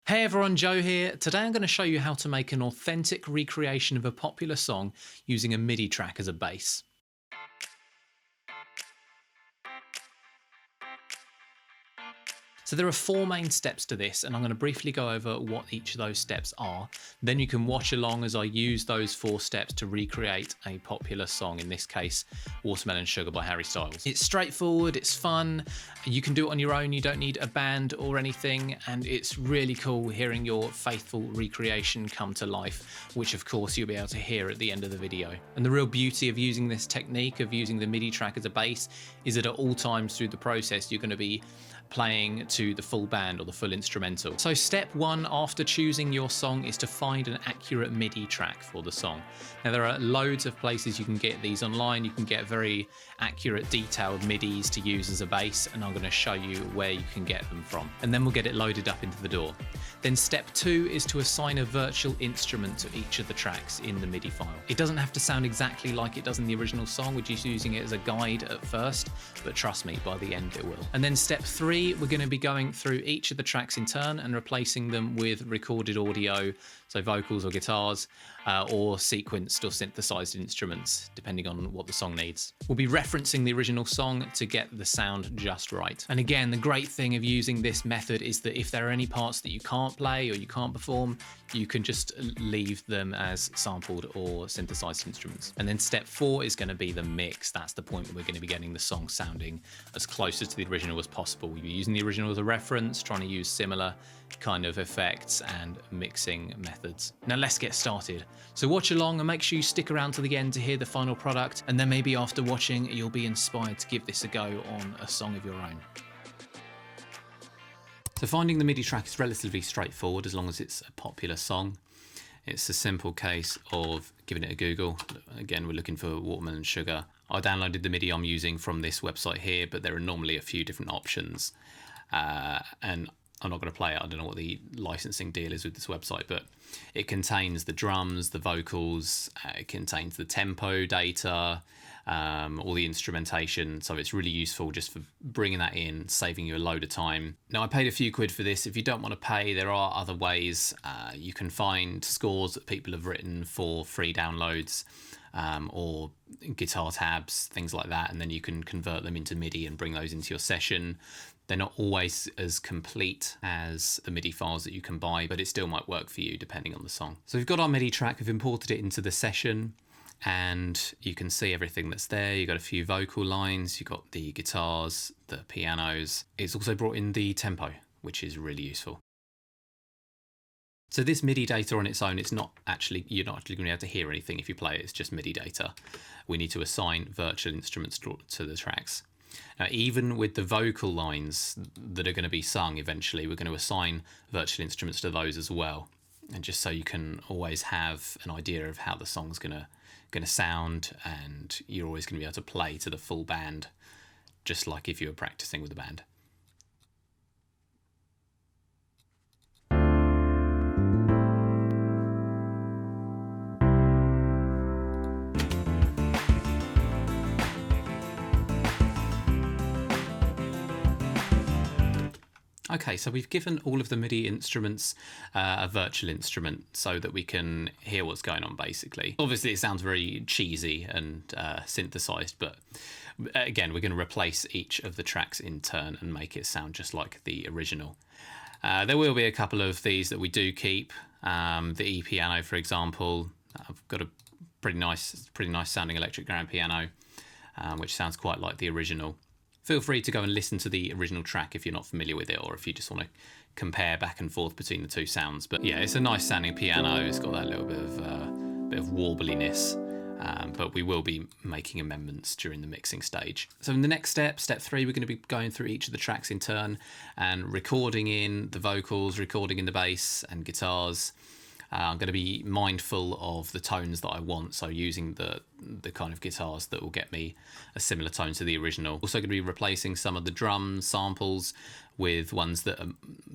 Hey everyone, Joe here. Today I'm going to show you how to make an authentic recreation of a popular song using a MIDI track as a bass. So there are four main steps to this, and I'm going to briefly go over what each of those steps are. Then you can watch along as I use those four steps to recreate a popular song, in this case, Watermelon Sugar by Harry Styles. It's straightforward, it's fun, you can do it on your own, you don't need a band or anything, and it's really cool hearing your faithful recreation come to life, which of course you'll be able to hear at the end of the video. And the real beauty of using this technique, of using the MIDI track as a bass, is that at all times through the process you're going to be playing to the full band or the full instrumental. So step one after choosing your song is to find an accurate MIDI track for the song. Now there are loads of places you can get these online. You can get very accurate detailed MIDIs to use as a bass, and I'm going to show you where you can get them from. And then we'll get it loaded up into the DAW. Then step two is to assign a virtual instrument to each of the tracks in the MIDI file. It doesn't have to sound exactly like it does in the original song, we're just using it as a guide at first, but trust me, by the end it will. And then step three, we're going to be going through each of the tracks in turn and replacing them with recorded audio, so vocals or guitars, or sequenced or synthesized instruments, depending on what the song needs. We'll be referencing the original song to get the sound just right. And again, the great thing of using this method is that if there are any parts that you can't play or you can't perform, you can just leave them as sampled or synthesized instruments. And then step four is going to be the mix. That's the point where we're going to be getting the song sounding as close to the original as possible. We'll be using the original as a reference, trying to use similar kind of effects and mixing methods. Now let's get started. So watch along and make sure you stick around to the end to hear the final product, and then maybe after watching you'll be inspired to give this a go on a song of your own. So finding the MIDI track is relatively straightforward as long as it's a popular song. It's a simple case of giving it a Google. Again, we're looking for Watermelon Sugar. I downloaded the MIDI I'm using from this website here, but there are normally a few different options. And I'm not going to play it. I don't know what the licensing deal is with this website, but it contains the drums, the vocals, it contains the tempo data, all the instrumentation. So it's really useful just for bringing that in, saving you a load of time. Now, I paid a few quid for this. If you don't want to pay, there are other ways. You can find scores that people have written for free downloads, or guitar tabs, things like that, and then you can convert them into MIDI and bring those into your session. They're not always as complete as the MIDI files that you can buy, but it still might work for you depending on the song. So we've got our MIDI track, we've imported it into the session, and you can see everything that's there. You've got a few vocal lines, you've got the guitars, the pianos. It's also brought in the tempo, which is really useful. So this MIDI data on its own, you're not actually going to be able to hear anything if you play it. It's just MIDI data. We need to assign virtual instruments to the tracks. Now, even with the vocal lines that are going to be sung eventually, we're going to assign virtual instruments to those as well. And just so you can always have an idea of how the song's going to sound, and you're always going to be able to play to the full band, just like if you were practicing with a band. Okay, so we've given all of the MIDI instruments a virtual instrument so that we can hear what's going on, basically. Obviously, it sounds very cheesy and synthesized, but again, we're going to replace each of the tracks in turn and make it sound just like the original. There will be a couple of these that we do keep. The E piano, for example. I've got a pretty nice sounding electric grand piano, which sounds quite like the original. Feel free to go and listen to the original track if you're not familiar with it, or if you just want to compare back and forth between the two sounds. But yeah, it's a nice sounding piano. It's got that little bit of warbliness, but we will be making amendments during the mixing stage. So in the next step, step three, we're going to be going through each of the tracks in turn and recording in the vocals, recording in the bass and guitars. I'm going to be mindful of the tones that I want, so using the kind of guitars that will get me a similar tone to the original. Also going to be replacing some of the drum samples with ones that are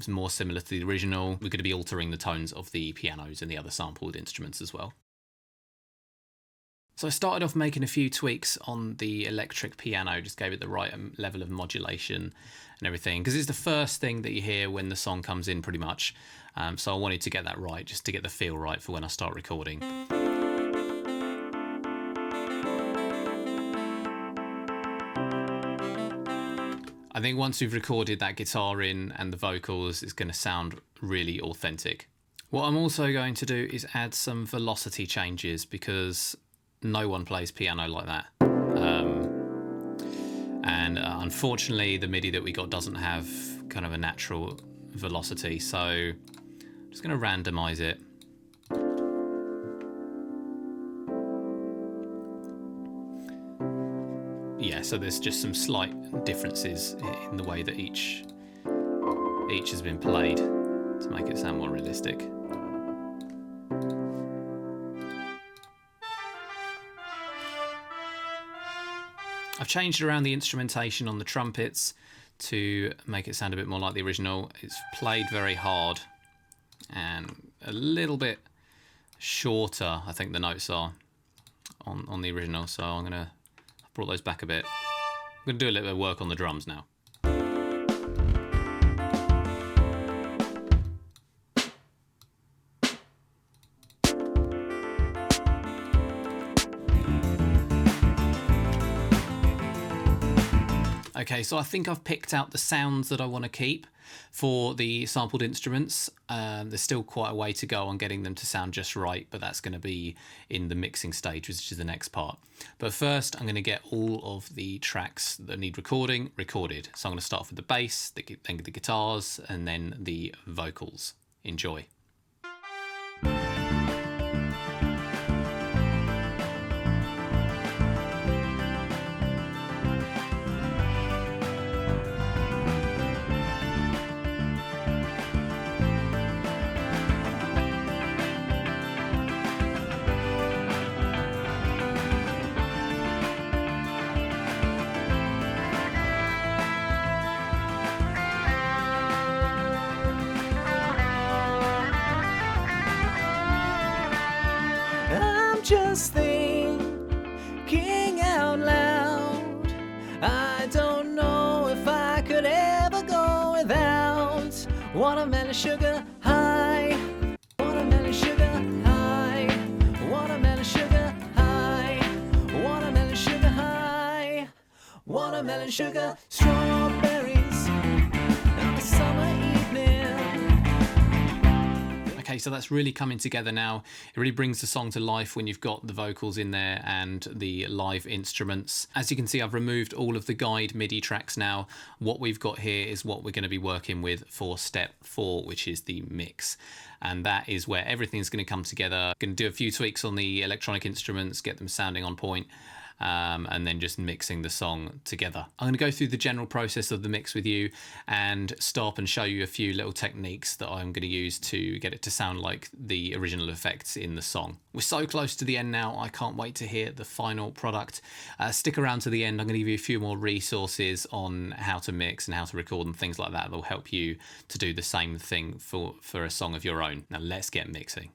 more similar to the original. We're going to be altering the tones of the pianos and the other sampled instruments as well. So I started off making a few tweaks on the electric piano, just gave it the right level of modulation and everything, because it's the first thing that you hear when the song comes in pretty much. So I wanted to get that right, just to get the feel right for when I start recording. I think once we've recorded that guitar in and the vocals, it's going to sound really authentic. What I'm also going to do is add some velocity changes, because no one plays piano like that. And unfortunately, the MIDI that we got doesn't have kind of a natural velocity, so I'm just going to randomize it. Yeah, so there's just some slight differences in the way that each has been played to make it sound more realistic. I've changed around the instrumentation on the trumpets to make it sound a bit more like the original. It's played very hard and a little bit shorter, I think the notes are, on the original, so I've brought those back a bit. I'm going to do a little bit of work on the drums now. Okay, so I think I've picked out the sounds that I want to keep for the sampled instruments. There's still quite a way to go on getting them to sound just right, but that's going to be in the mixing stage, which is the next part. But first, I'm going to get all of the tracks that need recording recorded. So I'm going to start off with the bass, then the guitars, and then the vocals. Enjoy. Just thinking out loud, I don't know if I could ever go without watermelon sugar high, watermelon sugar high, watermelon sugar high, watermelon sugar high, watermelon sugar, strawberries on a summer evening. Okay, so that's really coming together now. It really brings the song to life when you've got the vocals in there and the live instruments. As you can see, I've removed all of the guide MIDI tracks now. What we've got here is what we're going to be working with for step 4, which is the mix. And that is where everything's going to come together. Going to do a few tweaks on the electronic instruments, get them sounding on point. And then just mixing the song together. I'm going to go through the general process of the mix with you and stop and show you a few little techniques that I'm going to use to get it to sound like the original effects in the song. We're so close to the end now, I can't wait to hear the final product. Stick around to the end, I'm going to give you a few more resources on how to mix and how to record and things like that will help you to do the same thing for a song of your own. Now let's get mixing.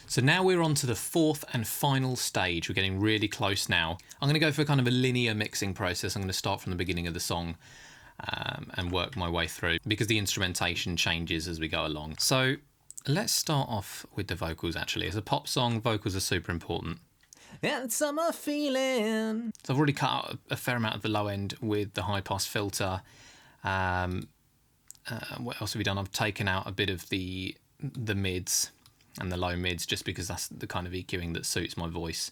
So now we're on to the 4th and final stage. We're getting really close now. I'm going to go for kind of a linear mixing process. I'm going to start from the beginning of the song and work my way through, because the instrumentation changes as we go along. So let's start off with the vocals actually. As a pop song, vocals are super important. And summer feeling. So I've already cut out a fair amount of the low end with the high pass filter. What else have we done? I've taken out a bit of the mids and the low mids, just because that's the kind of EQing that suits my voice.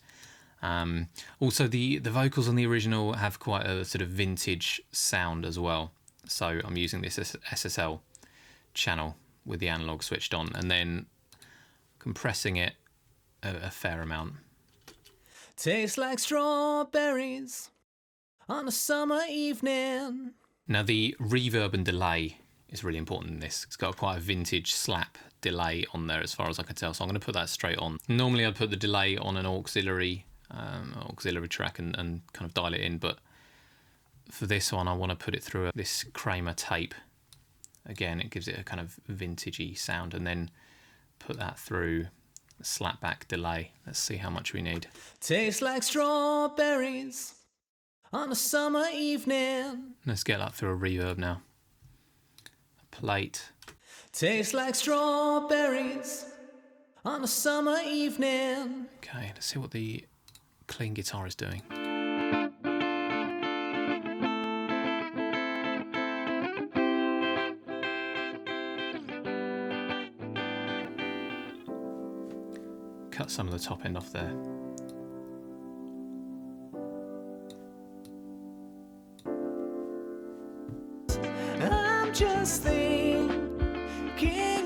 Also, the vocals on the original have quite a sort of vintage sound as well. So I'm using this SSL channel with the analog switched on and then compressing it a fair amount. Tastes like strawberries on a summer evening. Now the reverb and delay is really important in this. It's got quite a vintage slap delay on there as far as I can tell, so I'm going to put that straight on. Normally I'd put the delay on an auxiliary track and kind of dial it in, but for this one I want to put it through this Kramer tape. Again, it gives it a kind of vintagey sound, and then put that through slapback delay. Let's see how much we need. Tastes like strawberries on a summer evening. Let's get that through a reverb now. A plate. Tastes like strawberries on a summer evening. Okay, let's see what the clean guitar is doing. Cut some of the top end off there. I'm just thinking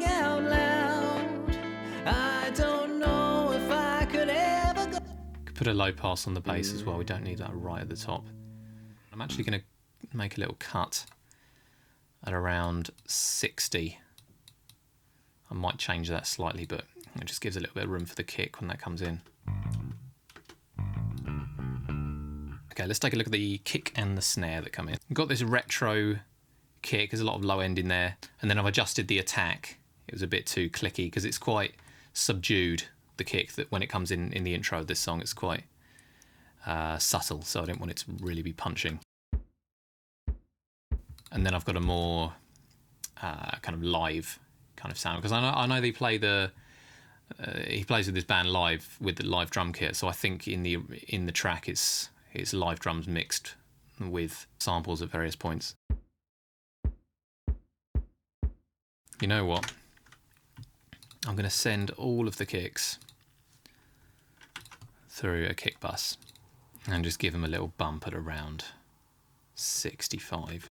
out loud. I don't know if I could ever go. Could put a low pass on the bass as well. We don't need that right at the top. I'm actually going to make a little cut at around 60. I might change that slightly, but it just gives a little bit of room for the kick when that comes in. Okay, let's take a look at the kick and the snare that come in. We've got this retro kick, there's a lot of low end in there, and then I've adjusted the attack. It was a bit too clicky because it's quite subdued, the kick, that when it comes in the intro of this song, it's quite subtle, so I didn't want it to really be punching. And then I've got a more kind of live kind of sound, because I know they play he plays with this band live with the live drum kit, so I think in the track it's live drums mixed with samples at various points. You know what? I'm going to send all of the kicks through a kick bus and just give them a little bump at around 65.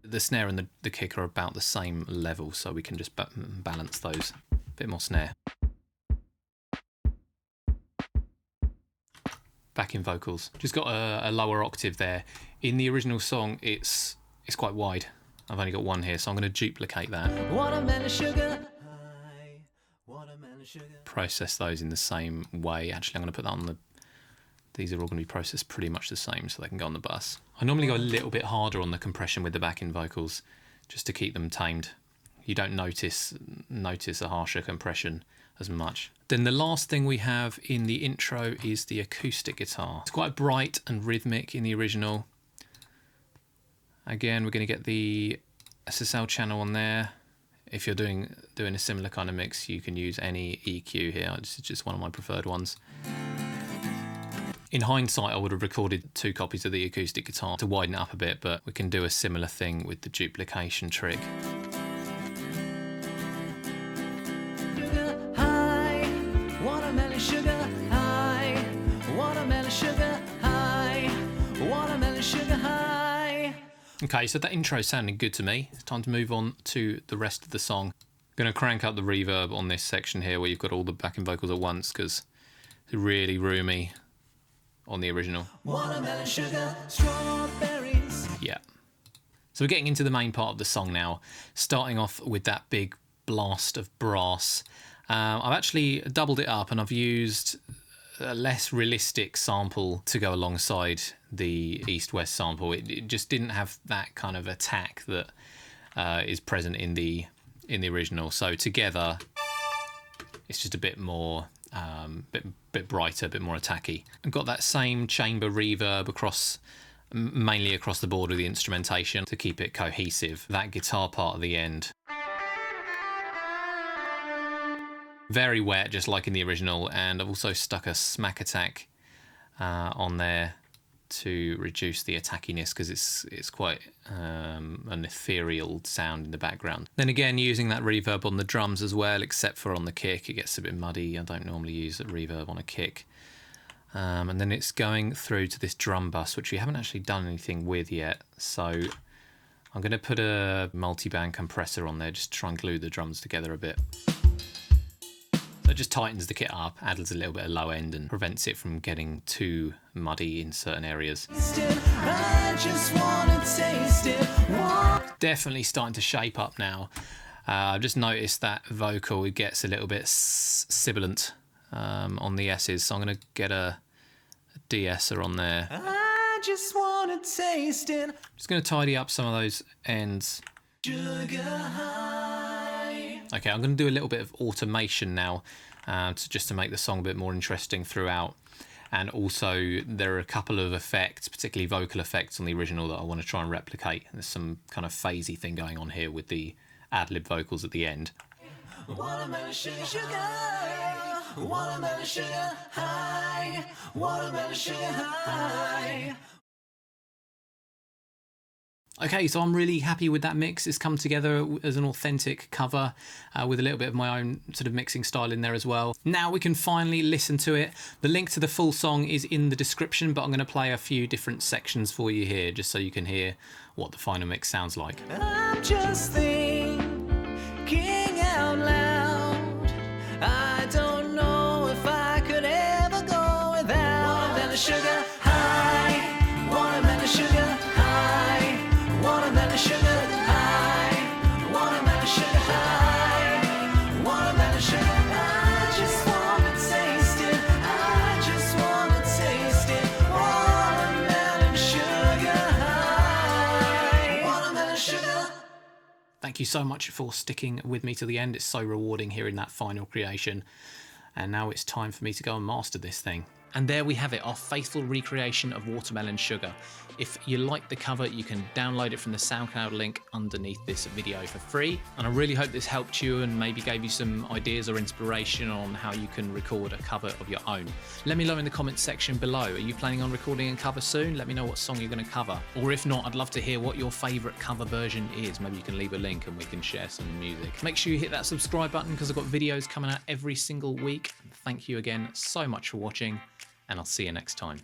The snare and the kick are about the same level, so we can just balance those. A bit more snare. Backing vocals. Just got a lower octave there. In the original song, it's quite wide. I've only got one here, so I'm going to duplicate that. Watermelon sugar high, watermelon sugar. Process those in the same way. Actually, I'm going to put that on the... These are all going to be processed pretty much the same, so they can go on the bus. I normally go a little bit harder on the compression with the backing vocals, just to keep them tamed. You don't notice a harsher compression as much. Then the last thing we have in the intro is the acoustic guitar. It's quite bright and rhythmic in the original. Again, we're going to get the SSL channel on there. If you're doing a similar kind of mix, you can use any EQ here. This is just one of my preferred ones. In hindsight, I would have recorded 2 copies of the acoustic guitar to widen it up a bit, but we can do a similar thing with the duplication trick. Sugar high, watermelon sugar high, watermelon sugar high, watermelon sugar high. Okay, so that intro sounded good to me. It's time to move on to the rest of the song. I'm going to crank up the reverb on this section here where you've got all the backing vocals at once, because it's really roomy on the original. Watermelon sugar, strawberries. Yeah. So we're getting into the main part of the song now, starting off with that big blast of brass. I've actually doubled it up and I've used a less realistic sample to go alongside the East-West sample. It just didn't have that kind of attack that is present in the original. So together, it's just a bit more, bit brighter, a bit more attacky. I've got that same chamber reverb mainly across the board with the instrumentation to keep it cohesive. That guitar part at the end, very wet, just like in the original, and I've also stuck a smack attack on there to reduce the attackiness, because it's quite an ethereal sound in the background. Then again, using that reverb on the drums as well, except for on the kick, it gets a bit muddy. I don't normally use a reverb on a kick. And then it's going through to this drum bus, which we haven't actually done anything with yet, so I'm going to put a multi-band compressor on there just to try and glue the drums together a bit. So it just tightens the kit up, adds a little bit of low end and prevents it from getting too muddy in certain areas. I just wanna taste it. Definitely starting to shape up now. I've just noticed that vocal, it gets a little bit sibilant on the S's, so I'm going to get a de-esser on there. I just wanna taste it. Just going to tidy up some of those ends. Sugar high. Okay, I'm going to do a little bit of automation now just to make the song a bit more interesting throughout. And also there are a couple of effects, particularly vocal effects on the original, that I want to try and replicate. There's some kind of phasey thing going on here with the ad-lib vocals at the end. Watermelon sugar, sugar, watermelon sugar high, watermelon sugar high. Okay, so I'm really happy with that mix. It's come together as an authentic cover with a little bit of my own sort of mixing style in there as well. Now we can finally listen to it. The link to the full song is in the description, but I'm going to play a few different sections for you here just so you can hear what the final mix sounds like. I'm just thinking out loud. I don't know if I could ever go without watermelon sugar high, watermelon sugar high, watermelon sugar high, watermelon sugar high, watermelon sugar. I just wanna taste it. I just wanna taste it. Watermelon sugar high, watermelon sugar. Thank you so much for sticking with me to the end. It's so rewarding hearing that final creation. And now it's time for me to go and master this thing. And there we have it, our faithful recreation of Watermelon Sugar. If you like the cover, you can download it from the SoundCloud link underneath this video for free. And I really hope this helped you and maybe gave you some ideas or inspiration on how you can record a cover of your own. Let me know in the comments section below. Are you planning on recording a cover soon? Let me know what song you're going to cover. Or if not, I'd love to hear what your favourite cover version is. Maybe you can leave a link and we can share some music. Make sure you hit that subscribe button because I've got videos coming out every single week. Thank you again so much for watching, and I'll see you next time.